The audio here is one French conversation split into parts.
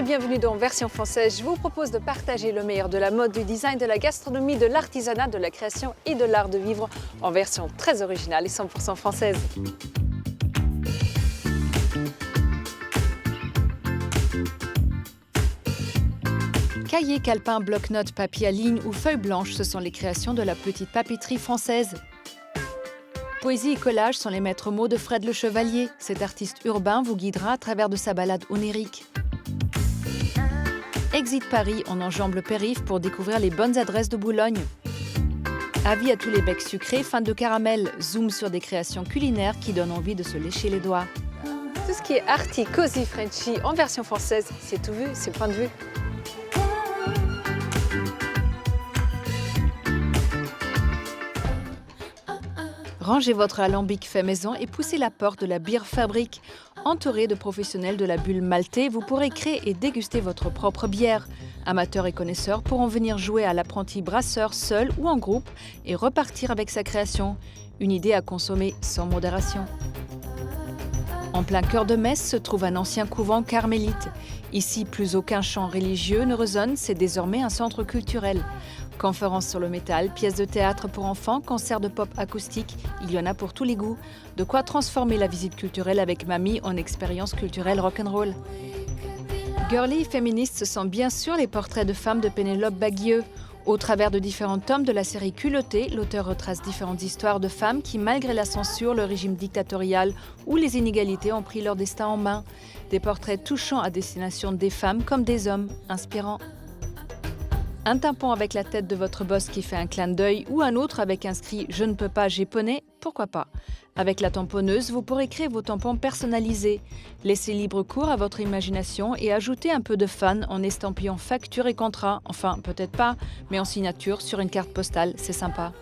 bienvenue dans Version Française. Je vous propose de partager le meilleur de la mode, du design, de la gastronomie, de l'artisanat, de la création et de l'art de vivre en version très originale et 100% française. Cahiers, calepins, bloc-notes, papier à ligne ou feuilles blanches, ce sont les créations de la petite papeterie française. Poésie et collage sont les maîtres mots de Fred Le Chevalier. Cet artiste urbain vous guidera à travers de sa balade onirique. Exit Paris, on enjambe le périph' pour découvrir les bonnes adresses de Boulogne. Avis à tous les becs sucrés, fin de caramel, zoom sur des créations culinaires qui donnent envie de se lécher les doigts. Tout ce qui est arty, cozy, frenchy en version française, c'est tout vu, c'est point de vue. Rangez votre alambic fait maison et poussez la porte de la Beer Fabrique. Entouré de professionnels de la bulle maltais, vous pourrez créer et déguster votre propre bière. Amateurs et connaisseurs pourront venir jouer à l'apprenti brasseur seul ou en groupe et repartir avec sa création. Une idée à consommer sans modération. En plein cœur de Metz se trouve un ancien couvent carmélite. Ici, plus aucun chant religieux ne résonne, c'est désormais un centre culturel. Conférences sur le métal, pièces de théâtre pour enfants, concerts de pop acoustique, il y en a pour tous les goûts. De quoi transformer la visite culturelle avec mamie en expérience culturelle rock'n'roll. Girly et féministe, ce sont bien sûr les portraits de femmes de Pénélope Bagieux. Au travers de différents tomes de la série Culottée, l'auteur retrace différentes histoires de femmes qui, malgré la censure, le régime dictatorial ou les inégalités, ont pris leur destin en main. Des portraits touchants à destination des femmes comme des hommes, inspirants. Un tampon avec la tête de votre boss qui fait un clin d'œil ou un autre avec inscrit « Je ne peux pas, j'ai poney », pourquoi pas. Avec la tamponneuse, vous pourrez créer vos tampons personnalisés. Laissez libre cours à votre imagination et ajoutez un peu de fun en estampillant facture et contrat, enfin peut-être pas, mais en signature sur une carte postale, c'est sympa.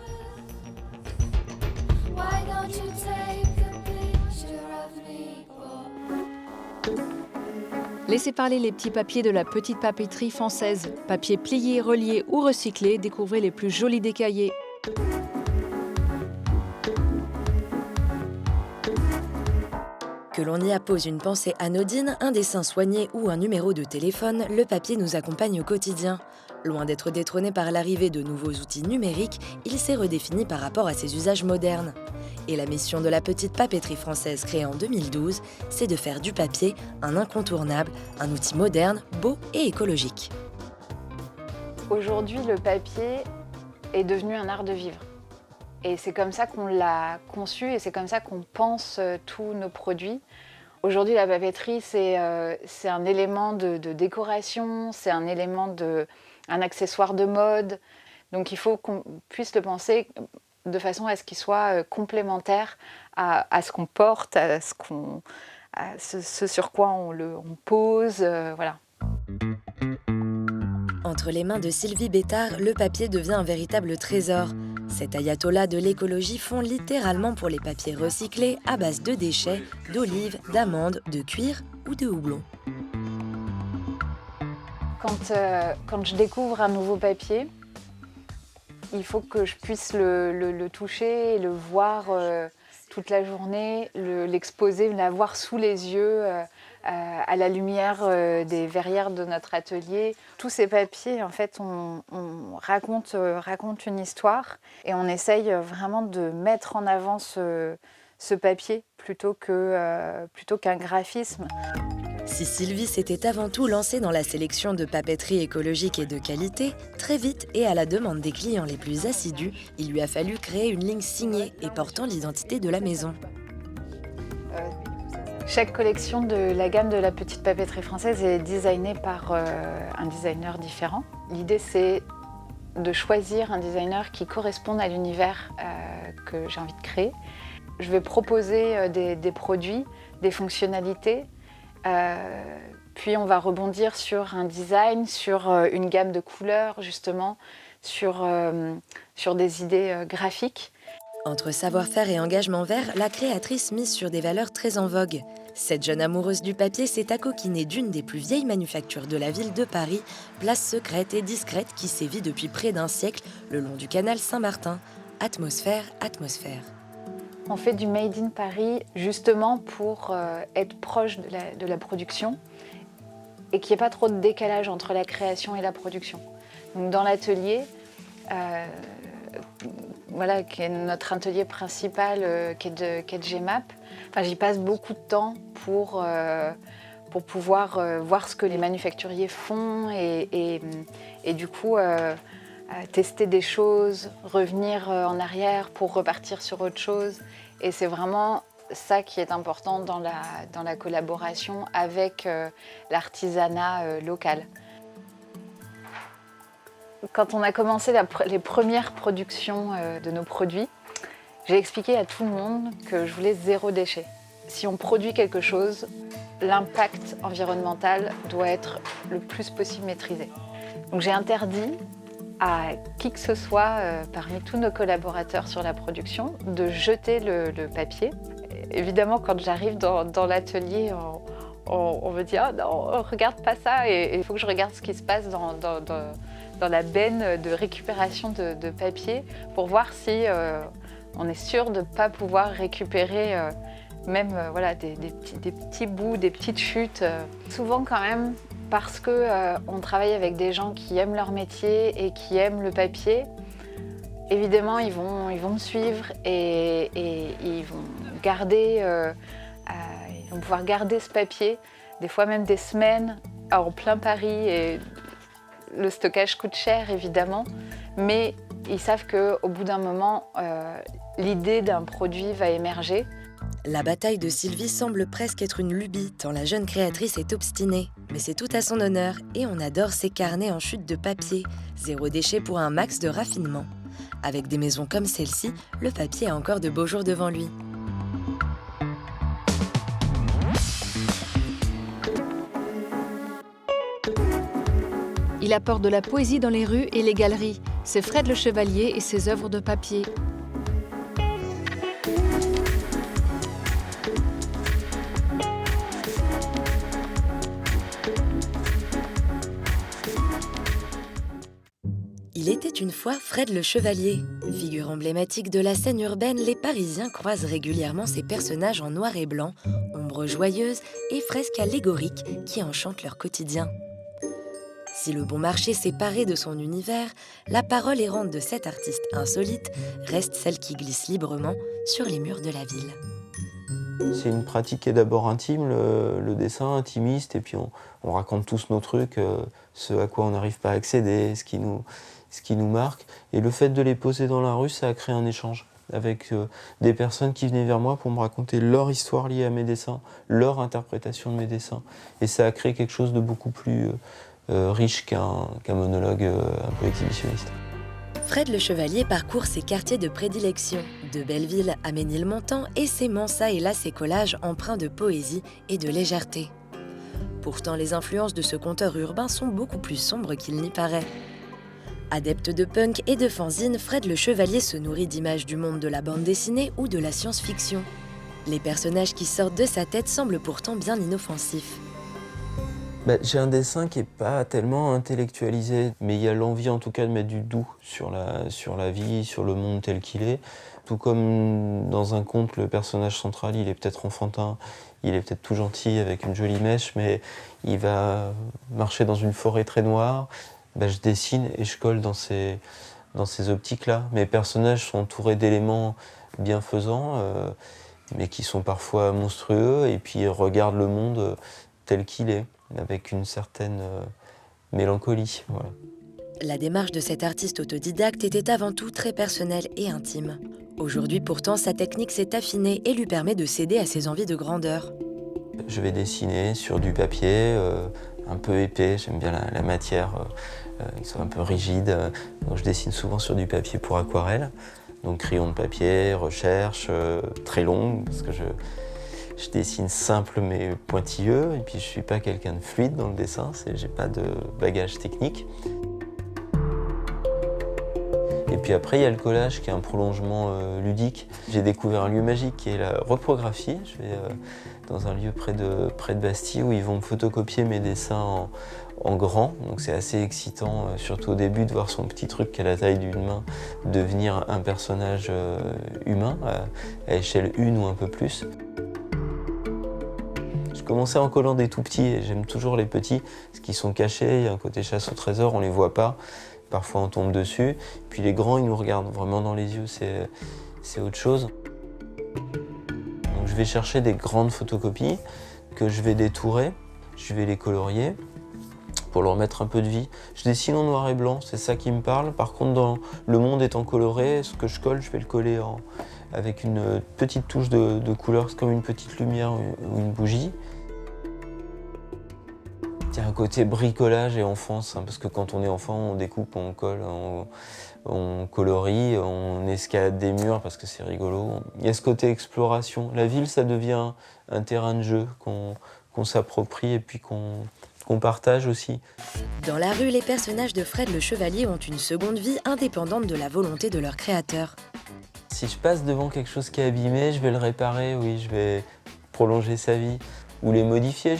Laissez parler les petits papiers de la petite papeterie française. Papier plié, relié ou recyclé, découvrez les plus jolis des cahiers. Que l'on y appose une pensée anodine, un dessin soigné ou un numéro de téléphone, le papier nous accompagne au quotidien. Loin d'être détrôné par l'arrivée de nouveaux outils numériques, il s'est redéfini par rapport à ses usages modernes. Et la mission de la petite papeterie française créée en 2012, c'est de faire du papier un incontournable, un outil moderne, beau et écologique. Aujourd'hui, le papier est devenu un art de vivre. Et c'est comme ça qu'on l'a conçu et c'est comme ça qu'on pense tous nos produits. Aujourd'hui, la papeterie, c'est un élément de décoration, c'est un accessoire de mode. Donc il faut qu'on puisse le penser de façon à ce qu'il soit complémentaire à ce qu'on porte, à ce sur quoi on pose, voilà. Entre les mains de Sylvie Bétard, le papier devient un véritable trésor. Cet ayatollah de l'écologie fond littéralement pour les papiers recyclés à base de déchets, d'olives, d'amandes, de cuir ou de houblon. Quand je découvre un nouveau papier, il faut que je puisse le toucher et le voir toute la journée, l'exposer, l'avoir sous les yeux, à la lumière des verrières de notre atelier. Tous ces papiers, en fait, on raconte une histoire et on essaye vraiment de mettre en avant ce papier plutôt qu'un graphisme. Si Sylvie s'était avant tout lancée dans la sélection de papeterie écologique et de qualité, très vite et à la demande des clients les plus assidus, il lui a fallu créer une ligne signée et portant l'identité de la maison. Chaque collection de la gamme de la petite papeterie française est designée par un designer différent. L'idée, c'est de choisir un designer qui corresponde à l'univers que j'ai envie de créer. Je vais proposer des produits, des fonctionnalités, puis on va rebondir sur un design, sur une gamme de couleurs, justement, sur des idées graphiques. Entre savoir-faire et engagement vert, la créatrice mise sur des valeurs très en vogue. Cette jeune amoureuse du papier s'est accoquinée d'une des plus vieilles manufactures de la ville de Paris, place secrète et discrète qui sévit depuis près d'un siècle le long du canal Saint-Martin. Atmosphère, atmosphère. On fait du Made in Paris justement pour être proche de la production et qu'il n'y ait pas trop de décalage entre la création et la production. Donc dans l'atelier, voilà, qui est notre atelier principal, qui est de GMAP, j'y passe beaucoup de temps pour pouvoir voir ce que les manufacturiers font et du coup tester des choses, revenir en arrière pour repartir sur autre chose. Et c'est vraiment ça qui est important dans la collaboration avec l'artisanat local. Quand on a commencé les premières productions de nos produits, j'ai expliqué à tout le monde que je voulais 0 déchet. Si on produit quelque chose, l'impact environnemental doit être le plus possible maîtrisé. Donc j'ai interdit à qui que ce soit parmi tous nos collaborateurs sur la production de jeter le papier. Évidemment, quand j'arrive dans l'atelier, on me dit « Ah non, regarde pas ça » et il faut que je regarde ce qui se passe dans la benne de récupération de papier pour voir si on est sûr de ne pas pouvoir récupérer même voilà, des petits bouts, des petites chutes. Souvent quand même, parce qu'on travaille avec des gens qui aiment leur métier et qui aiment le papier, évidemment ils vont me suivre et ils vont pouvoir garder ce papier, des fois même des semaines en plein Paris. Et le stockage coûte cher évidemment, mais ils savent qu'au bout d'un moment, l'idée d'un produit va émerger. La bataille de Sylvie semble presque être une lubie, tant la jeune créatrice est obstinée. Mais c'est tout à son honneur et on adore ses carnets en chute de papier. 0 déchet pour un max de raffinement. Avec des maisons comme celle-ci, le papier a encore de beaux jours devant lui. Il apporte de la poésie dans les rues et les galeries. C'est Fred le Chevalier et ses œuvres de papier. Il était une fois Fred le Chevalier. Figure emblématique de la scène urbaine, les Parisiens croisent régulièrement ces personnages en noir et blanc, ombres joyeuses et fresques allégoriques qui enchantent leur quotidien. Si le bon marché s'est paré de son univers, la parole errante de cet artiste insolite reste celle qui glisse librement sur les murs de la ville. C'est une pratique qui est d'abord intime, le dessin, intimiste, et puis on raconte tous nos trucs, ce à quoi on n'arrive pas à accéder, ce qui nous marque. Et le fait de les poser dans la rue, ça a créé un échange avec des personnes qui venaient vers moi pour me raconter leur histoire liée à mes dessins, leur interprétation de mes dessins. Et ça a créé quelque chose de beaucoup plus riche qu'un monologue un peu exhibitionniste. Fred le Chevalier parcourt ses quartiers de prédilection, de Belleville à Ménilmontant, et s'aimant ça et là ses collages empreints de poésie et de légèreté. Pourtant, les influences de ce conteur urbain sont beaucoup plus sombres qu'il n'y paraît. Adepte de punk et de fanzine, Fred le Chevalier se nourrit d'images du monde de la bande dessinée ou de la science-fiction. Les personnages qui sortent de sa tête semblent pourtant bien inoffensifs. J'ai un dessin qui n'est pas tellement intellectualisé, mais il y a l'envie en tout cas de mettre du doux sur la vie, sur le monde tel qu'il est. Tout comme dans un conte, le personnage central, il est peut-être enfantin, il est peut-être tout gentil avec une jolie mèche, mais il va marcher dans une forêt très noire. Je dessine et je colle dans ces optiques-là. Mes personnages sont entourés d'éléments bienfaisants, mais qui sont parfois monstrueux, et puis regardent le monde tel qu'il est, avec une certaine mélancolie. Voilà. La démarche de cet artiste autodidacte était avant tout très personnelle et intime. Aujourd'hui pourtant, sa technique s'est affinée et lui permet de céder à ses envies de grandeur. Je vais dessiner sur du papier un peu épais, j'aime bien la matière qui soit un peu rigide. Donc je dessine souvent sur du papier pour aquarelle, donc crayon de papier, recherche très longue, parce que je dessine simple mais pointilleux, et puis je ne suis pas quelqu'un de fluide dans le dessin, j'ai pas de bagage technique. Et puis après, il y a le collage qui est un prolongement ludique. J'ai découvert un lieu magique qui est la reprographie. Je vais dans un lieu près de Bastille où ils vont me photocopier mes dessins en grand. Donc c'est assez excitant, surtout au début, de voir son petit truc qui a la taille d'une main devenir un personnage humain à échelle 1 ou un peu plus. Je commençais en collant des tout petits et j'aime toujours les petits, parce qu'ils sont cachés, il y a un côté chasse au trésor, on les voit pas, parfois on tombe dessus. Puis les grands, ils nous regardent vraiment dans les yeux, c'est autre chose. Donc je vais chercher des grandes photocopies que je vais détourer, je vais les colorier pour leur mettre un peu de vie. Je dessine en noir et blanc, c'est ça qui me parle. Par contre, dans le monde étant coloré, ce que je colle, je vais le coller avec une petite touche de couleur, c'est comme une petite lumière ou une bougie. Il y a un côté bricolage et enfance, hein, parce que quand on est enfant, on découpe, on colle, on colorie, on escalade des murs parce que c'est rigolo. Il y a ce côté exploration. La ville, ça devient un terrain de jeu qu'on s'approprie et puis qu'on partage aussi. Dans la rue, les personnages de Fred le Chevalier ont une seconde vie indépendante de la volonté de leur créateur. Si je passe devant quelque chose qui est abîmé, je vais le réparer, oui, je vais prolonger sa vie. Ou les modifier,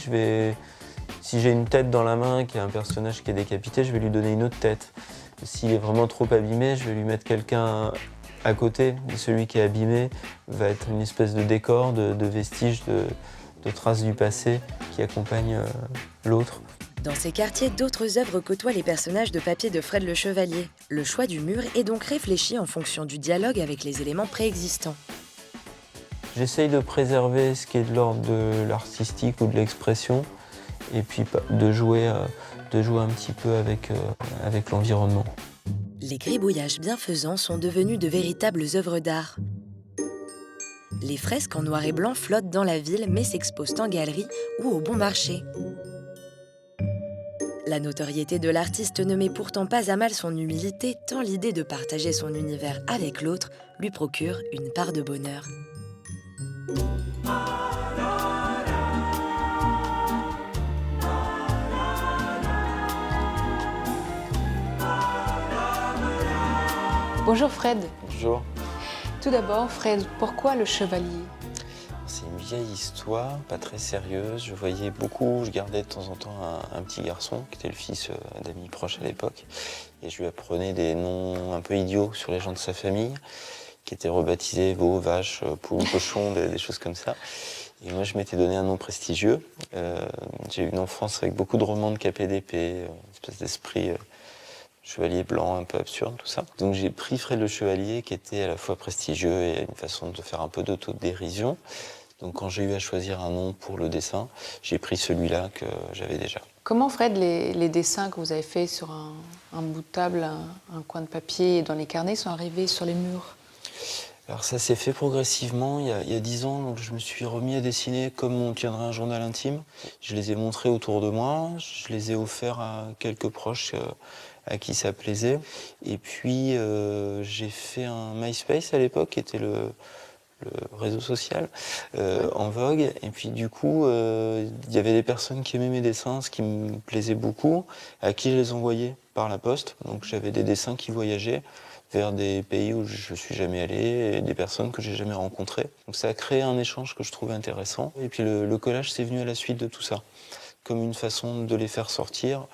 si j'ai une tête dans la main, qui a un personnage qui est décapité, je vais lui donner une autre tête. S'il est vraiment trop abîmé, je vais lui mettre quelqu'un à côté. Et celui qui est abîmé va être une espèce de décor, de vestige, de traces du passé qui accompagne l'autre. Dans ces quartiers, d'autres œuvres côtoient les personnages de papier de Fred le Chevalier. Le choix du mur est donc réfléchi en fonction du dialogue avec les éléments préexistants. J'essaye de préserver ce qui est de l'ordre de l'artistique ou de l'expression, et puis de jouer un petit peu avec l'environnement. Les gribouillages bienfaisants sont devenus de véritables œuvres d'art. Les fresques en noir et blanc flottent dans la ville mais s'exposent en galerie ou au bon marché. La notoriété de l'artiste ne met pourtant pas à mal son humilité, tant l'idée de partager son univers avec l'autre lui procure une part de bonheur. Bonjour Fred. Bonjour. Tout d'abord, Fred, pourquoi le chevalier? C'est une vieille histoire, pas très sérieuse. Je gardais de temps en temps un petit garçon qui était le fils d'amis proches à l'époque. Et je lui apprenais des noms un peu idiots sur les gens de sa famille, qui étaient rebaptisés veaux, vaches, poules, cochons, des choses comme ça. Et moi, je m'étais donné un nom prestigieux. J'ai eu une enfance avec beaucoup de romans de KPDP, une espèce d'esprit chevalier blanc, un peu absurde, tout ça. Donc j'ai pris Fred le Chevalier, qui était à la fois prestigieux et une façon de faire un peu d'autodérision. Donc quand j'ai eu à choisir un nom pour le dessin, j'ai pris celui-là que j'avais déjà. Comment, Fred, les dessins que vous avez faits sur un bout de table, un coin de papier et dans les carnets sont arrivés sur les murs? Alors ça s'est fait progressivement. Il y a 10 ans, donc je me suis remis à dessiner comme on tiendrait un journal intime. Je les ai montrés autour de moi, je les ai offerts à quelques proches à qui ça plaisait. Et puis j'ai fait un MySpace à l'époque, qui était le réseau social en vogue. Et puis du coup, il y avait des personnes qui aimaient mes dessins, ce qui me plaisait beaucoup, à qui je les envoyais par la poste. Donc j'avais des dessins qui voyageaient vers des pays où je ne suis jamais allé et des personnes que j'ai jamais rencontrées. Donc ça a créé un échange que je trouvais intéressant. Et puis le collage, c'est venu à la suite de tout ça, comme une façon de les faire sortir,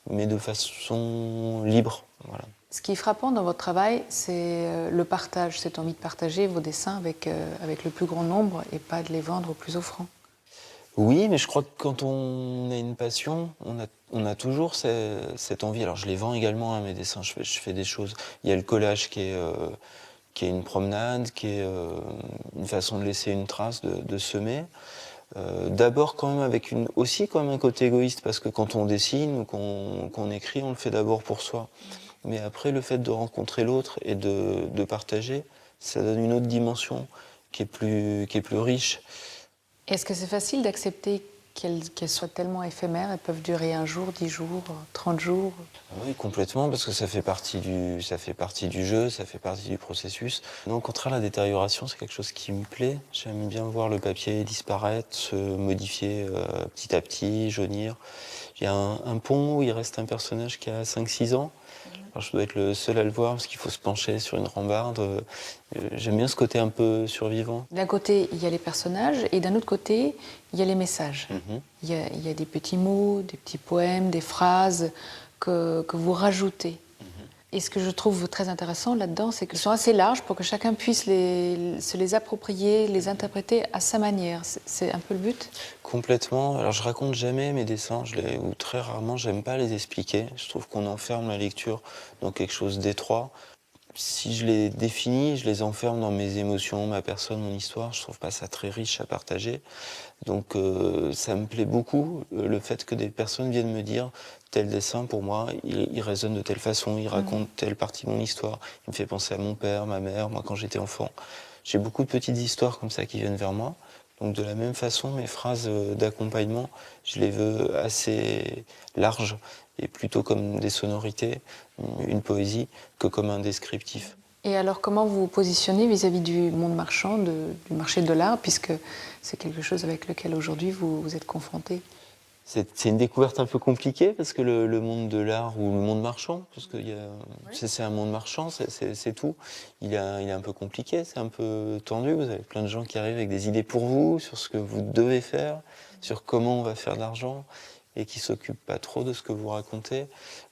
mais de façon libre. Voilà. Ce qui est frappant dans votre travail, c'est le partage, cette envie de partager vos dessins avec le plus grand nombre et pas de les vendre au plus offrant. Oui, mais je crois que quand on a une passion, on a toujours cette envie. Alors je les vends également, mes dessins, je fais des choses. Il y a le collage qui est une promenade, qui est une façon de laisser une trace, de semer. D'abord quand même avec aussi quand même un côté égoïste, parce que quand on dessine ou qu'on écrit, on le fait d'abord pour soi. Mais après, le fait de rencontrer l'autre et de partager, ça donne une autre dimension qui est plus riche. Est-ce que c'est facile d'accepter qu'elles soient tellement éphémères? Elles peuvent durer 1 jour, 10 jours, 30 jours? Oui, complètement, parce que ça fait partie du jeu, ça fait partie du processus. Non, au contraire, la détérioration, c'est quelque chose qui me plaît. J'aime bien voir le papier disparaître, se modifier petit à petit, jaunir. Il y a un pont où il reste un personnage qui a 5-6 ans. Alors, je dois être le seul à le voir parce qu'il faut se pencher sur une rambarde. J'aime bien ce côté un peu survivant. D'un côté, il y a les personnages et d'un autre côté, il y a les messages. Il y a des petits mots, des petits poèmes, des phrases que vous rajoutez. Et ce que je trouve très intéressant là-dedans, c'est qu'ils sont assez larges pour que chacun puisse se les approprier, les interpréter à sa manière. C'est un peu le but. Complètement. Alors je raconte jamais mes dessins, ou très rarement, j'aime pas les expliquer. Je trouve qu'on enferme la lecture dans quelque chose d'étroit. Si je les définis, je les enferme dans mes émotions, ma personne, mon histoire. Je trouve pas ça très riche à partager. Donc ça me plaît beaucoup, le fait que des personnes viennent me dire tel dessin pour moi, il résonne de telle façon, il raconte telle partie de mon histoire, il me fait penser à mon père, ma mère, moi quand j'étais enfant. J'ai beaucoup de petites histoires comme ça qui viennent vers moi. Donc de la même façon, mes phrases d'accompagnement, je les veux assez larges et plutôt comme des sonorités, une poésie, que comme un descriptif. Et alors, comment vous vous positionnez vis-à-vis du monde marchand, du marché de l'art, puisque c'est quelque chose avec lequel aujourd'hui vous êtes confronté? C'est une découverte un peu compliquée parce que le monde de l'art ou le monde marchand, parce que c'est un monde marchand, c'est tout, il est un peu compliqué, c'est un peu tendu. Vous avez plein de gens qui arrivent avec des idées pour vous, sur ce que vous devez faire, sur comment on va faire de l'argent et qui ne s'occupent pas trop de ce que vous racontez.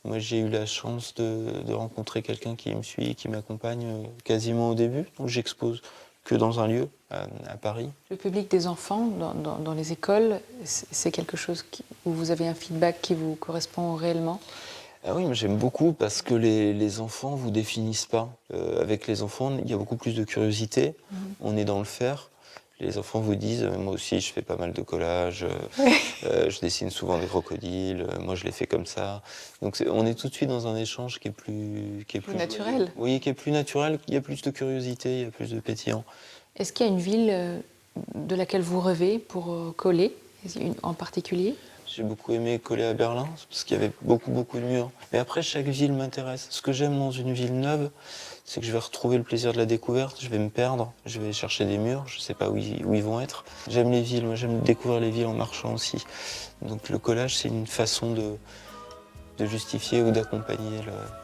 Moi, j'ai eu la chance de rencontrer quelqu'un qui me suit, qui m'accompagne quasiment au début, donc j'expose que dans un lieu, à Paris. Le public des enfants dans les écoles, c'est quelque chose où vous avez un feedback qui vous correspond réellement? Ah oui, moi j'aime beaucoup parce que les enfants ne vous définissent pas. Avec les enfants, il y a beaucoup plus de curiosité, on est dans le faire. Les enfants vous disent, moi aussi je fais pas mal de collages, je dessine souvent des crocodiles, moi je les fais comme ça. Donc on est tout de suite dans un échange qui est plus naturel. Oui, qui est plus naturel, il y a plus de curiosité, il y a plus de pétillant. Est-ce qu'il y a une ville de laquelle vous rêvez pour coller, en particulier? J'ai beaucoup aimé coller à Berlin, parce qu'il y avait beaucoup de murs. Mais après, chaque ville m'intéresse. Ce que j'aime dans une ville neuve, c'est que je vais retrouver le plaisir de la découverte, je vais me perdre, je vais chercher des murs, je ne sais pas où ils vont être. J'aime les villes, moi j'aime découvrir les villes en marchant aussi. Donc le collage, c'est une façon de justifier ou d'accompagner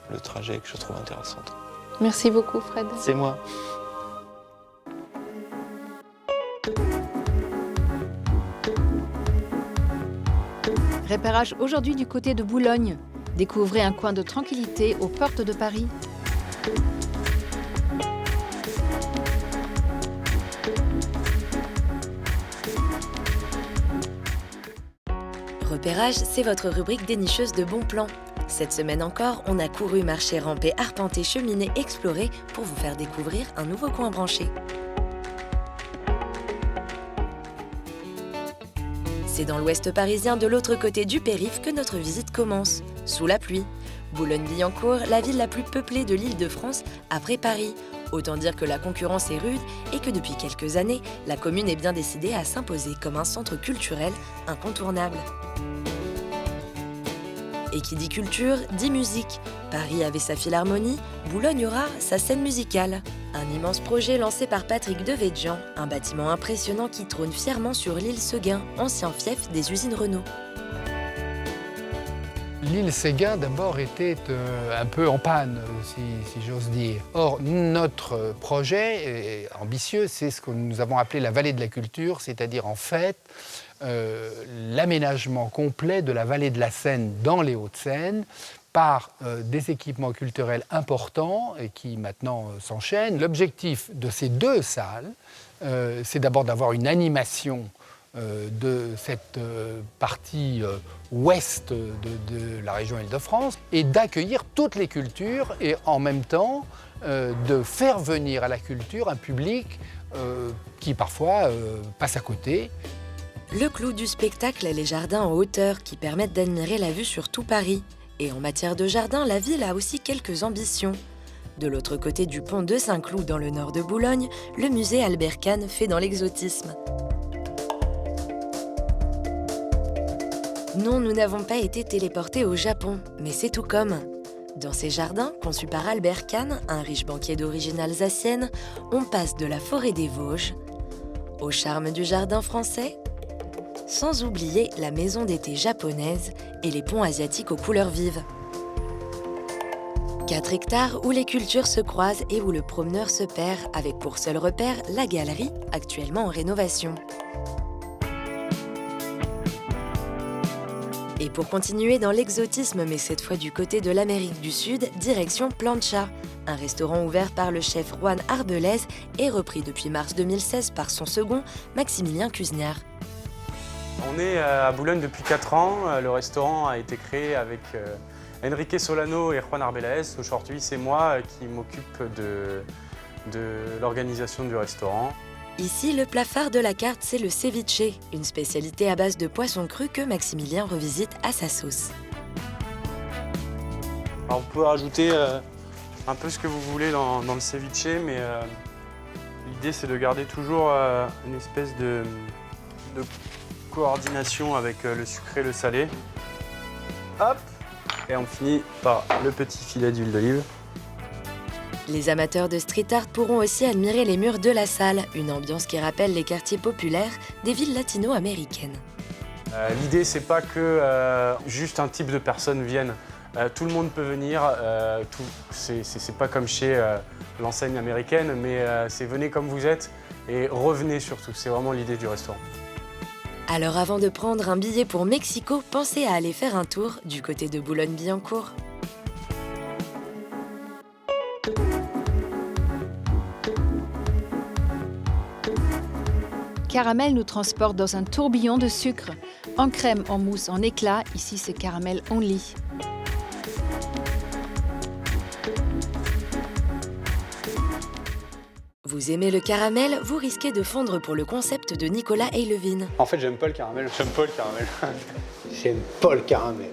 le trajet que je trouve intéressante. Merci beaucoup, Fred. C'est moi. Repérage aujourd'hui du côté de Boulogne. Découvrez un coin de tranquillité aux portes de Paris. Repérage, c'est votre rubrique dénicheuse de bons plans. Cette semaine encore, on a couru, marché, rampé, arpenté, cheminé, exploré pour vous faire découvrir un nouveau coin branché. C'est dans l'ouest parisien, de l'autre côté du périph', que notre visite commence, sous la pluie. Boulogne-Billancourt, la ville la plus peuplée de l'Île-de-France après Paris. Autant dire que la concurrence est rude et que depuis quelques années, la commune est bien décidée à s'imposer comme un centre culturel incontournable. Et qui dit culture, dit musique. Paris avait sa philharmonie, Boulogne aura sa scène musicale. Un immense projet lancé par Patrick Devedjian, un bâtiment impressionnant qui trône fièrement sur l'île Seguin, ancien fief des usines Renault. L'île Séguin, d'abord, était un peu en panne, si j'ose dire. Or, notre projet est ambitieux, c'est ce que nous avons appelé la vallée de la culture, c'est-à-dire, en fait, l'aménagement complet de la vallée de la Seine dans les Hauts-de-Seine par des équipements culturels importants et qui maintenant s'enchaînent. L'objectif de ces deux salles, c'est d'abord d'avoir une animation de cette partie ouest de la région Île-de-France et d'accueillir toutes les cultures et en même temps de faire venir à la culture un public qui parfois passe à côté. Le clou du spectacle est les jardins en hauteur qui permettent d'admirer la vue sur tout Paris. Et en matière de jardin, la ville a aussi quelques ambitions. De l'autre côté du pont de Saint-Cloud, dans le nord de Boulogne, le musée Albert Kahn fait dans l'exotisme. Non, nous n'avons pas été téléportés au Japon, mais c'est tout comme. Dans ces jardins, conçus par Albert Kahn, un riche banquier d'origine alsacienne, on passe de la forêt des Vosges au charme du jardin français, sans oublier la maison d'été japonaise et les ponts asiatiques aux couleurs vives. 4 hectares où les cultures se croisent et où le promeneur se perd, avec pour seul repère la galerie, actuellement en rénovation. Et pour continuer dans l'exotisme, mais cette fois du côté de l'Amérique du Sud, direction Plancha, un restaurant ouvert par le chef Juan Arbelez et repris depuis mars 2016 par son second, Maximilien Cuznard. On est à Boulogne depuis 4 ans. Le restaurant a été créé avec Enrique Solano et Juan Arbelez. Aujourd'hui, c'est moi qui m'occupe de l'organisation du restaurant. Ici, le plat phare de la carte, c'est le ceviche, une spécialité à base de poisson cru que Maximilien revisite à sa sauce. Alors, vous pouvez rajouter un peu ce que vous voulez dans le ceviche, mais l'idée c'est de garder toujours une espèce de coordination avec le sucré et le salé. Hop! Et on finit par le petit filet d'huile d'olive. Les amateurs de street art pourront aussi admirer les murs de la salle, une ambiance qui rappelle les quartiers populaires des villes latino-américaines. L'idée, c'est pas que juste un type de personne vienne. Tout le monde peut venir. C'est pas comme chez l'enseigne américaine, mais c'est venez comme vous êtes et revenez surtout. C'est vraiment l'idée du restaurant. Alors avant de prendre un billet pour Mexico, pensez à aller faire un tour du côté de Boulogne-Billancourt. Caramel nous transporte dans un tourbillon de sucre. En crème, en mousse, en éclat, ici c'est caramel only. Vous aimez le caramel, vous risquez de fondre pour le concept de Nicolas Eilevin. En fait, j'aime pas le caramel. J'aime pas le caramel. J'aime pas le caramel.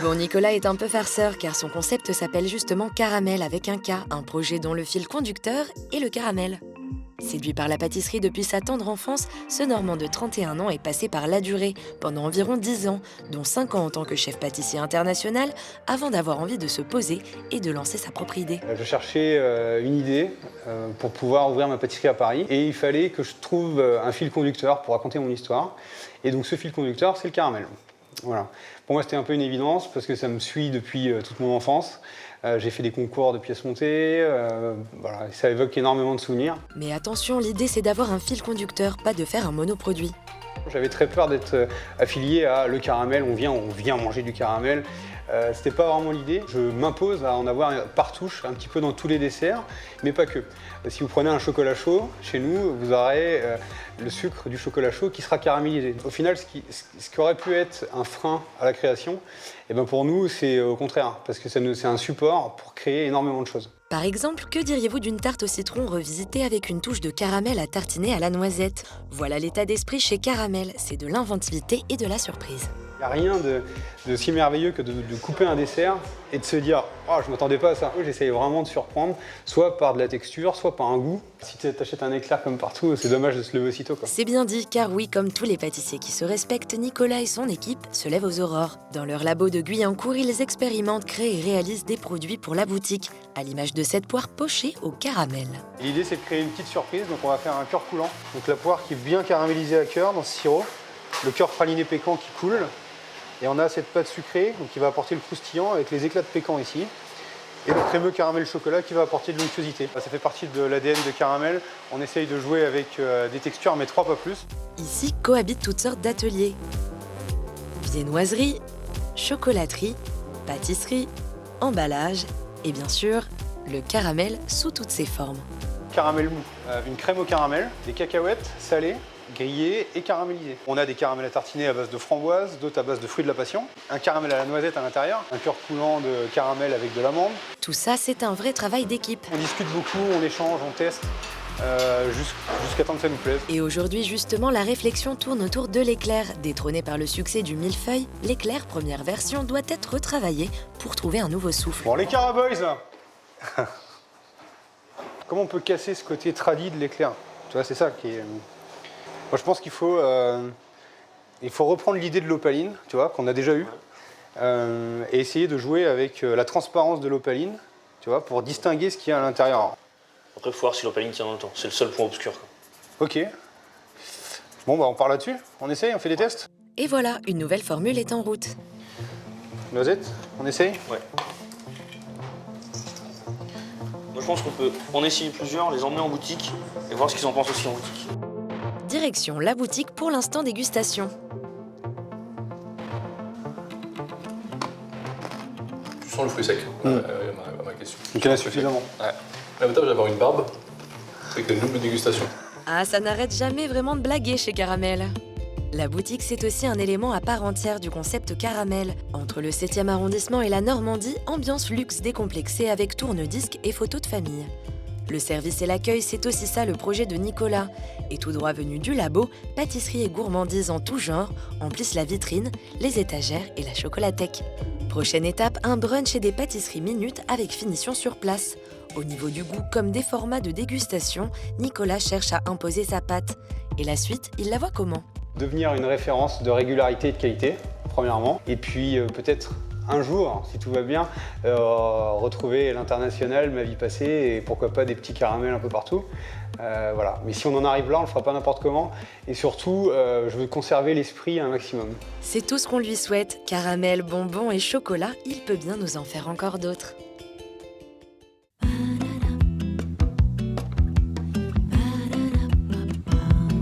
Bon, Nicolas est un peu farceur car son concept s'appelle justement Caramel avec un K, un projet dont le fil conducteur est le caramel. Séduit par la pâtisserie depuis sa tendre enfance, ce Normand de 31 ans est passé par la durée pendant environ 10 ans, dont 5 ans en tant que chef pâtissier international, avant d'avoir envie de se poser et de lancer sa propre idée. Je cherchais une idée pour pouvoir ouvrir ma pâtisserie à Paris et il fallait que je trouve un fil conducteur pour raconter mon histoire. Et donc ce fil conducteur, c'est le caramel. Voilà. Pour moi, c'était un peu une évidence parce que ça me suit depuis toute mon enfance. J'ai fait des concours de pièces montées, voilà, ça évoque énormément de souvenirs. Mais attention, l'idée c'est d'avoir un fil conducteur, pas de faire un monoproduit. J'avais très peur d'être affilié à le caramel, on vient manger du caramel. C'était pas vraiment l'idée. Je m'impose à en avoir par touche, un petit peu dans tous les desserts, mais pas que. Si vous prenez un chocolat chaud, chez nous, vous aurez le sucre du chocolat chaud qui sera caramélisé. Au final, ce qui aurait pu être un frein à la création, eh ben pour nous, c'est au contraire, parce que c'est un support pour créer énormément de choses. Par exemple, que diriez-vous d'une tarte au citron revisitée avec une touche de caramel à tartiner à la noisette? Voilà l'état d'esprit chez Caramel, c'est de l'inventivité et de la surprise. Il n'y a rien de si merveilleux que de couper un dessert et de se dire « Oh, je ne m'attendais pas à ça ». J'essaye vraiment de surprendre, soit par de la texture, soit par un goût. Si tu achètes un éclair comme partout, c'est dommage de se lever aussitôt, quoi. C'est bien dit, car oui, comme tous les pâtissiers qui se respectent, Nicolas et son équipe se lèvent aux aurores. Dans leur labo de Guyancourt, ils expérimentent, créent et réalisent des produits pour la boutique, à l'image de cette poire pochée au caramel. L'idée, c'est de créer une petite surprise, donc on va faire un cœur coulant. Donc la poire qui est bien caramélisée à cœur dans ce sirop, le cœur praliné pécan qui coule. Et on a cette pâte sucrée donc qui va apporter le croustillant avec les éclats de pécan ici. Et le crémeux caramel chocolat qui va apporter de l'onctuosité. Ça fait partie de l'ADN de Caramel. On essaye de jouer avec des textures, mais 3 pas plus. Ici cohabitent toutes sortes d'ateliers. Viennoiserie, chocolaterie, pâtisserie, emballage et bien sûr, le caramel sous toutes ses formes. Caramel mou, une crème au caramel, des cacahuètes salées, grillées et caramélisées. On a des caramels à tartiner à base de framboise, d'autres à base de fruits de la passion, un caramel à la noisette à l'intérieur, un cœur coulant de caramel avec de l'amande. Tout ça, c'est un vrai travail d'équipe. On discute beaucoup, on échange, on teste, jusqu'à temps que ça nous plaise. Et aujourd'hui, justement, la réflexion tourne autour de l'éclair. Détrôné par le succès du millefeuille, l'éclair, première version, doit être retravaillé pour trouver un nouveau souffle. Bon, les Caraboys, là. Comment on peut casser ce côté tradi de l'éclair? Tu vois, c'est ça qui est... Moi, je pense qu'il faut reprendre l'idée de l'opaline, tu vois, qu'on a déjà eue, et essayer de jouer avec la transparence de l'opaline, tu vois, pour distinguer ce qu'il y a à l'intérieur. Après, il faut voir si l'opaline tient dans le temps. C'est le seul point obscur, quoi. Ok. Bon, bah, on part là-dessus. On essaye, on fait des tests. Et voilà, une nouvelle formule est en route. Noisette, on essaye? Ouais. Moi, je pense qu'on peut en essayer plusieurs, les emmener en boutique et voir ce qu'ils en pensent aussi en boutique. Direction la boutique pour l'instant dégustation. sens le fruit sec, ma question. Donc il y en a suffisamment. Ouais. L'avantage d'avoir une barbe, c'est qu'il y a une double dégustation. Ah, ça n'arrête jamais vraiment de blaguer chez Caramel. La boutique, c'est aussi un élément à part entière du concept Caramel. Entre le 7e arrondissement et la Normandie, ambiance luxe décomplexée avec tourne-disques et photos de famille. Le service et l'accueil, c'est aussi ça le projet de Nicolas. Et tout droit venu du labo, pâtisserie et gourmandise en tout genre emplissent la vitrine, les étagères et la chocolathèque. Prochaine étape, un brunch et des pâtisseries minutes avec finition sur place. Au niveau du goût comme des formats de dégustation, Nicolas cherche à imposer sa patte. Et la suite, il la voit comment ? Devenir une référence de régularité et de qualité, premièrement. Et puis peut-être un jour, si tout va bien, retrouver l'international, ma vie passée, et pourquoi pas des petits caramels un peu partout. Voilà. Mais si on en arrive là, on le fera pas n'importe comment. Et surtout, je veux conserver l'esprit un maximum. C'est tout ce qu'on lui souhaite. Caramel, bonbons et chocolat, il peut bien nous en faire encore d'autres.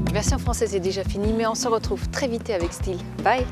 La version française est déjà finie, mais on se retrouve très vite avec Style. Bye!